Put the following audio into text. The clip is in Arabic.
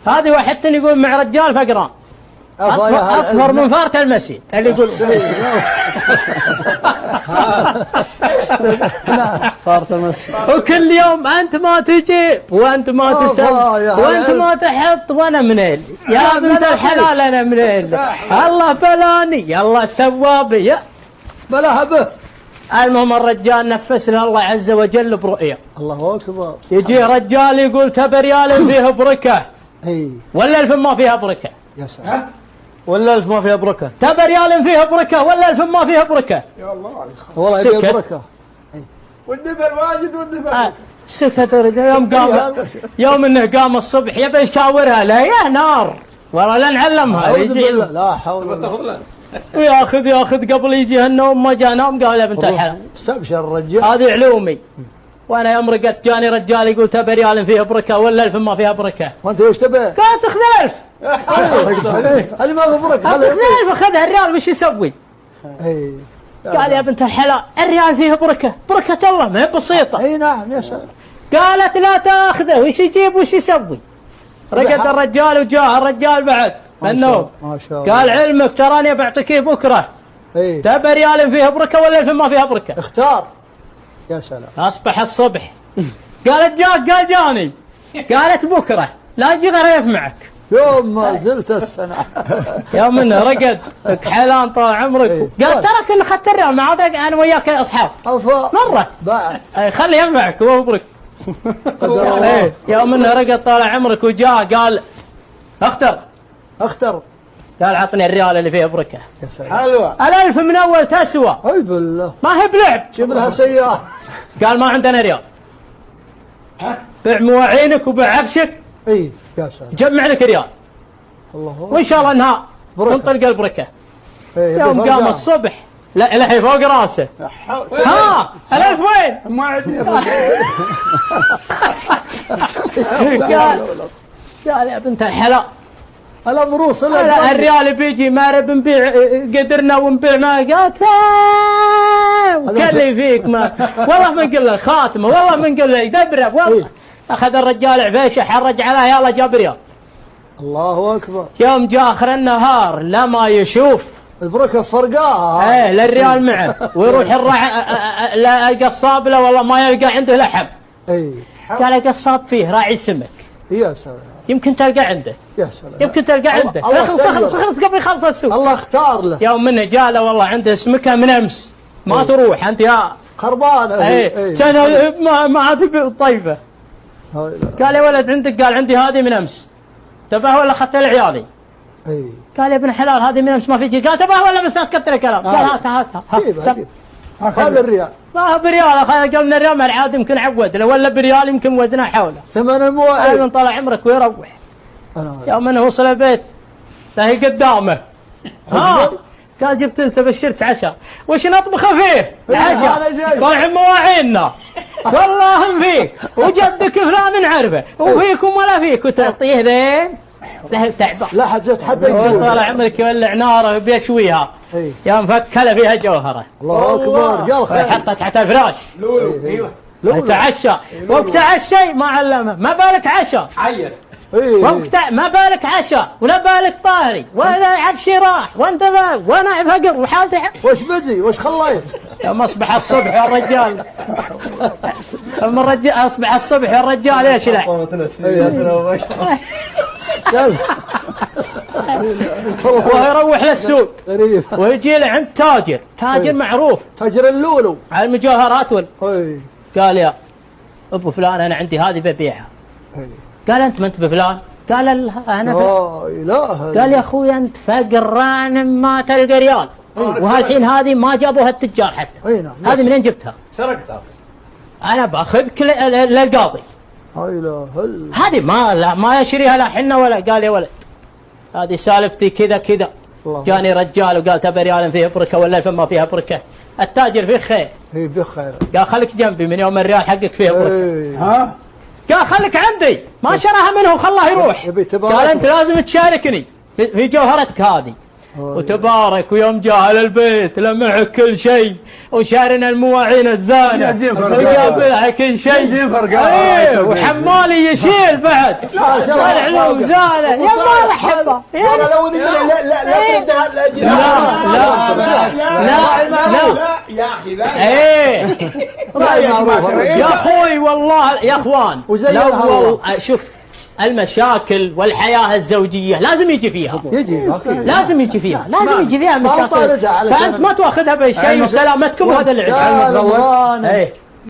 هذه واحد يقول مع رجال فقران اكبر من فارة المسجد اللي يقول فارة المسجد. وكل يوم انت ما تجيب وانت ما تسوي وانت ما تحط وانا منيل يا بنت الحلال انا منيل الله بلاني يلا سوابي يا بلاها به. المهم الرجال نفس له الله عز وجل برؤيا. الله اكبر. يجي رجال يقول تبى ريال فيه بركه ولا الف ما فيها بركه. يا سلام. ولا الف ما فيها بركه. تبى ريال فيها بركه ولا الف ما فيها بركه. يا الله والله يبي بركه. والنبل واجد والنبل. سكت يوم قام يوم انه قام الصبح يبي يشاورها لا يا نار والله لا نعلمها. يجي لا حول ولا قوه. وياخذ قبل يجي النوم ما جاء نوم قال يا بنت الحلال استبشر الرجال. هذه علومي. وانا يوم رقدت جاني رجال يقول تبى ريال فيها بركه ولا الف ما فيها بركه. وانت وش تبي؟ قالت اخذ الف. اللي ما في بركه اخذ الف اخذها الريال وش يسوي؟ قال يا بنت الحلال الريال فيها بركه بركه الله ما هي بسيطه. اي نعم يا سلام. قالت لا تاخذه وش يجيب وش يسوي؟ رقد الرجال وجاه الرجال بعد النوم ما شاء الله. قال علمك تراني بعطيك بكره تبى ريال فيها بركه ولا الف ما فيها بركه. اختار. يا سلام. اصبح الصبح قالت جاك قال جاني قالت بكره لا يجي غريب معك. يوم ما زلت السنه يوم انه رقد حلان طال عمرك قال ترى كنا اخذت الريال ما عاد انا وياك اصحاب مره بعد خلي ينفعك ومبرك. يوم انه رقد طال عمرك وجاء قال اختر قال عطني الريال اللي فيه بركه. يا سلام. حلوه. الالف من اول تسوى. اي بالله. ما هي بلعب. جيب لها سياره. قال ما عندنا ريال. بيع مواعينك وبيع عفشك. اي يا سلام. جمع لك ريال. الله. وان شاء الله انها تنطلق البركه. يوم قام الصبح لا هي فوق راسه. ها الالف وين؟ ما عندي. قال يا بنت الحلال الامر وصل. الريال بيجي ما بنبيع قدرنا ونبيع ما قالت وكلي فيك ما والله من قل له خاتمه والله من قل له يدبره والله. اخذ الرجال عفيشه حرج عليه يلا جاب ريال. الله اكبر. يوم جاء اخر النهار لما يشوف البركه فرقاها. للريال معه ويروح القصاب له والله ما يلقى عنده لحم. قال القصاب فيه راعي سمك. يا سلام. يمكن تلقى عنده. يا سلام. يمكن تلقى عنده. خلص قبل يخلص السوق. الله اختار له. يوم منه جاء له والله عنده سمكه من امس ما تروح انت يا خربانه. كان ما عاد طيبه. قال يا ولد عندك قال عندي هذه من امس تباه ولا اخذتها لعيالي. قال يا ابن حلال هذه من امس ما في قال تباه ولا بس كثر الكلام. قال هاتها هذا الريال. ما هو بريال اخذ قلنا الريال ما العاد يمكن عود له ولا بريال يمكن وزنه حوله. ثمن المواعيد. من طلع عمرك ويروح. يوم انه وصل البيت لا هي قدامه. قال جبت انت بشرت عشاء وش نطبخ فيه؟ العشاء. طالع مواعيننا والله فيه وجدك فلان نعرفه وفيكم ولا فيك وتعطيه ذين لا تعبان. لا حد يتحدى يقول طالع عمرك يولع ناره بيشويها. يوم فكله فيها جوهره. الله اكبر. قال خير. حطت تحت الفراش. لولو. تعشى وقت الشيء ما علمه ما بالك عشاء. عير. وقت ما بالك عشاء ولا بالك طاهري ولا عفشي راح وانت وانا فقر وحالتي وش بدي وش خليت؟ يوم اصبح الصبح يا الرجال اصبح الصبح يا الرجال يشلع. ويروح للسوق ويجي له عند تاجر معروف تاجر اللولو على المجوهرات قال يا ابو فلان انا عندي هذه ببيعها. قال انت ما انت بفلان؟ قال انا قال يا اخوي انت فقران ما تلقى ريال وهالحين هذه ما جابوها التجار حتى. هذه منين جبتها؟ سرقتها. انا باخذك للقاضي. هذه ما يشريها لا حنا ولا. قال يا ولد هذه سالفتي كذا جاني رجال وقال تبى ريال فيها بركه ولا فما فيها بركه. التاجر فيه خير. فيه خير. قال خليك جنبي من يوم الريال حقك فيها بركه. قال خليك عندي ما شراها منه وخلاه يروح. قال انت لازم تشاركني في جوهرتك هذه. وتبارك، ويوم جاء على البيت لمع كل شيء وشارنا المواعين الزانه وجاب لها كل شيء. ايه وحمالي يشيل بعد العلوم زانه يا ما احبه. لا يا اخي لا يا اخوي والله يا اخوان، لو شوف المشاكل والحياه الزوجيه لازم يجي فيها، لازم يجي فيها مشاكل، فانت ما تاخذها بالشيء وسلامتكم، هذا اللي عندك.